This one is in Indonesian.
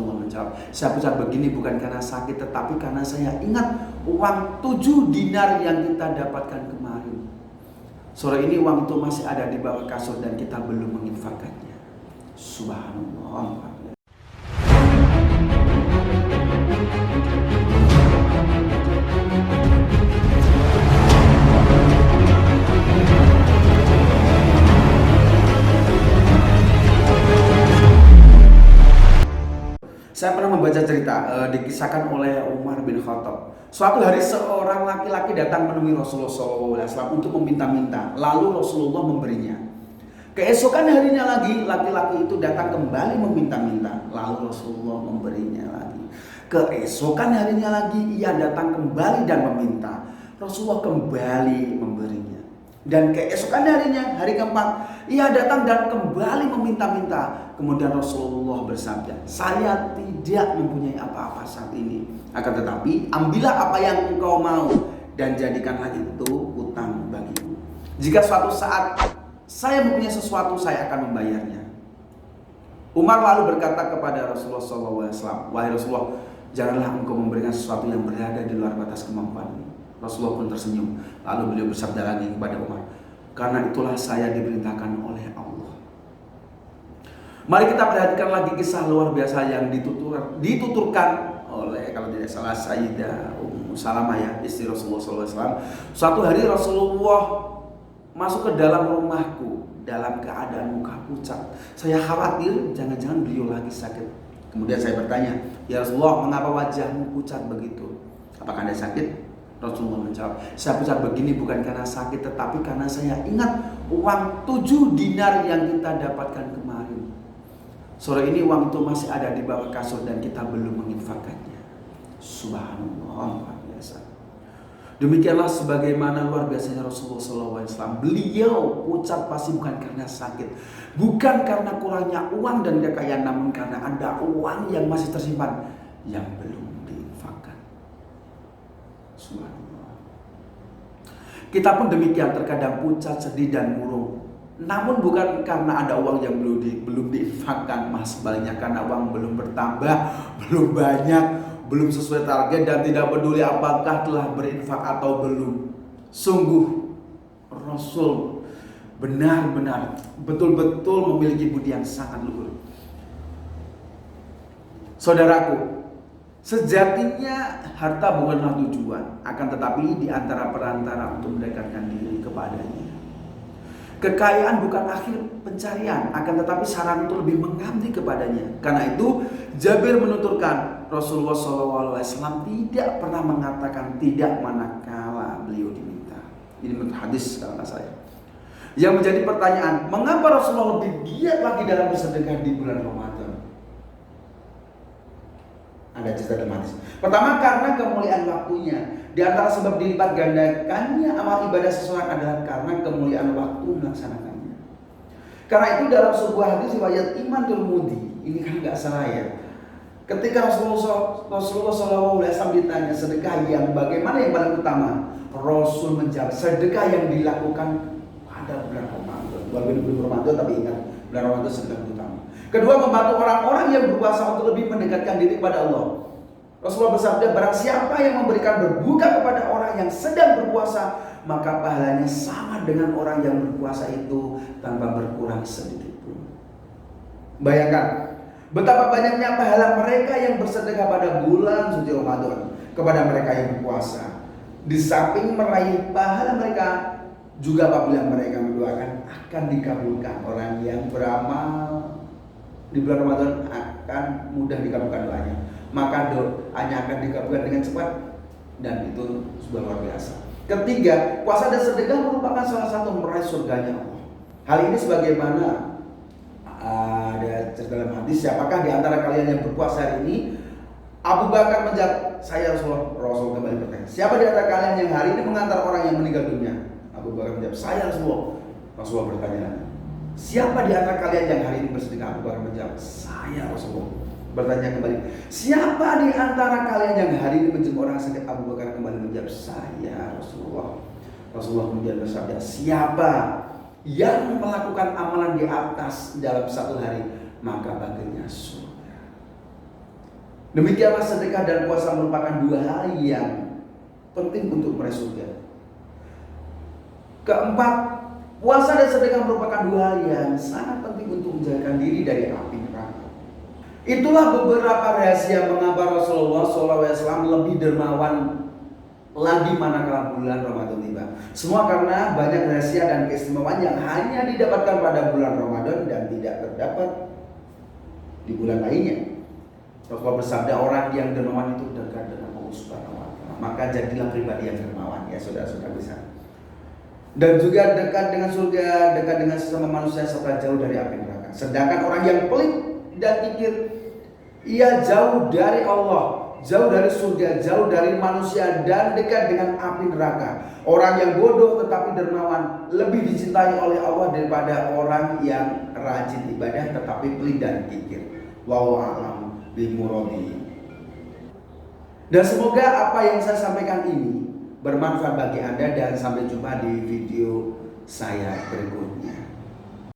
Rasulullah menjawab, saya pucat begini bukan karena sakit, tetapi karena saya ingat uang 7 dinar yang kita dapatkan kemarin. Sore ini uang itu masih ada di bawah kasur dan kita belum menginfakkannya. Subhanallah. Saya pernah membaca cerita dikisahkan oleh Umar bin Khattab. Suatu hari seorang laki-laki datang menemui Rasulullah SAW untuk meminta-minta. Lalu Rasulullah memberinya. Keesokan harinya lagi laki-laki itu datang kembali meminta-minta. Lalu Rasulullah memberinya lagi. Keesokan harinya lagi ia datang kembali dan meminta. Rasulullah kembali memberinya. Dan keesokan harinya, hari keempat, ia datang dan kembali meminta-minta. Kemudian Rasulullah bersabda, saya tidak mempunyai apa-apa saat ini. Akan tetapi, ambillah apa yang engkau mau dan jadikanlah itu utang bagimu. Jika suatu saat saya mempunyai sesuatu, saya akan membayarnya. Umar lalu berkata kepada Rasulullah SAW, wahai Rasulullah, janganlah engkau memberikan sesuatu yang berada di luar batas kemampuanmu. Rasulullah pun tersenyum. Lalu beliau bersabda lagi kepada Umar, karena itulah saya diperintahkan oleh Allah. Mari kita perhatikan lagi kisah luar biasa yang dituturkan oleh, kalau tidak salah, Sayyidah Ummu Salamah, ya, istri Rasulullah SAW. Suatu hari Rasulullah masuk ke dalam rumahku dalam keadaan muka pucat. Saya khawatir jangan-jangan beliau lagi sakit. Kemudian saya bertanya, ya Rasulullah, mengapa wajahmu pucat begitu? Apakah Anda sakit? Rasulullah menjawab, saya pucat begini bukan karena sakit, tetapi karena saya ingat uang 7 dinar yang kita dapatkan kemarin. Sore ini uang itu masih ada di bawah kasur dan kita belum menginfakkannya. Subhanallah, luar biasa. Demikianlah sebagaimana luar biasanya Rasulullah SAW. Beliau pucat pasti bukan karena sakit, bukan karena kurangnya uang dan kekayaan, namun karena ada uang yang masih tersimpan yang belum diinfakkan. Subhanallah. Kita pun demikian, terkadang pucat, sedih dan murung. Namun bukan karena ada uang yang belum diinfakkan, mas sebaliknya karena uang belum bertambah, belum banyak, belum sesuai target, dan tidak peduli apakah telah berinfak atau belum. Sungguh Rasul benar-benar betul-betul memiliki budi yang sangat luhur. Saudaraku, sejatinya harta bukanlah tujuan, akan tetapi di antara perantara untuk mendekatkan diri kepadanya. Kekayaan bukan akhir pencarian, akan tetapi sarana untuk lebih mengabdi kepadanya. Karena itu Jabir menuturkan, Rasulullah SAW tidak pernah mengatakan tidak manakala beliau diminta. Ini menurut hadis kata saya. Yang menjadi pertanyaan, mengapa Rasulullah lebih giat lagi dalam bersedekah di bulan Ramadan? Ada cerita dramatis. Pertama, karena kemuliaan waktunya. Di antara sebab dilipat gandakannya amal ibadah seseorang adalah karena kemuliaan waktu melaksanakannya. Karena itu dalam sebuah hadis riwayat Imam Tirmidzi, ini kan nggak salah ya. Ketika Rasulullah SAW ditanya sedekah yang bagaimana yang paling utama, Rasul menjawab sedekah yang dilakukan pada bulan Ramadan. Walaupun belum Ramadan, tapi ingat bulan Ramadan sedekah utama. Kedua, membantu orang-orang yang berpuasa untuk lebih mendekatkan diri kepada Allah. Rasulullah bersabda, barang siapa yang memberikan berbuka kepada orang yang sedang berpuasa, maka pahalanya sama dengan orang yang berpuasa itu tanpa berkurang sedikit pun. Bayangkan betapa banyaknya pahala mereka yang bersedekah pada bulan suci Ramadan kepada mereka yang berpuasa. Di samping meraih pahala mereka, juga apabila mereka mendoakan akan dikabulkan. Orang yang beramal di bulan Ramadan akan mudah dikabulkan doanya. Maka doanya akan dikabulkan dengan cepat, dan itu sudah luar biasa. Ketiga, puasa dan sedekah merupakan salah satu meraih surganya Allah. Hal ini sebagaimana ada cerita dalam hadis, siapakah di antara kalian yang berpuasa hari ini? Abu Bakar menjawab, saya Rasulullah. Rasul kembali bertanya, siapa di antara kalian yang hari ini mengantar orang yang meninggal dunia? Abu Bakar menjawab, saya Rasulullah. Rasulullah bertanya, siapa di antara kalian yang hari ini bersedekah? Abu Bakar menjawab, saya Rasulullah. Bertanya kembali, siapa di antara kalian yang hari ini menjenguk orang sakit? Abu Bakar kembali menjawab, saya Rasulullah. Rasulullah kemudian bersabda, siapa yang melakukan amalan di atas dalam satu hari, maka baginya surga. Demikianlah sedekah dan puasa merupakan dua hal yang penting untuk meraih surga. Keempat, puasa dan sedekah merupakan dua hal yang sangat penting untuk menjauhkan diri dari api neraka. Itulah beberapa rahasia mengapa Rasulullah SAW lebih dermawan lagi manakala bulan Ramadan tiba. Semua karena banyak rahasia dan keistimewaan yang hanya didapatkan pada bulan Ramadan dan tidak terdapat di bulan lainnya. Rasulullah bersabda, orang yang dermawan itu dekat dengan Allah Subhanahu wa Ta'ala. Maka jadilah pribadi yang dermawan, ya saudara-saudara bisa. Dan juga dekat dengan surga, dekat dengan sesama manusia serta jauh dari api neraka. Sedangkan orang yang pelit dan kikir, ia jauh dari Allah, jauh dari surga, jauh dari manusia dan dekat dengan api neraka. Orang yang bodoh tetapi dermawan lebih dicintai oleh Allah daripada orang yang rajin ibadah tetapi pelit dan kikir. Wallahu a'lam bimuradi. Dan semoga apa yang saya sampaikan ini bermanfaat bagi Anda dan sampai jumpa di video saya berikutnya.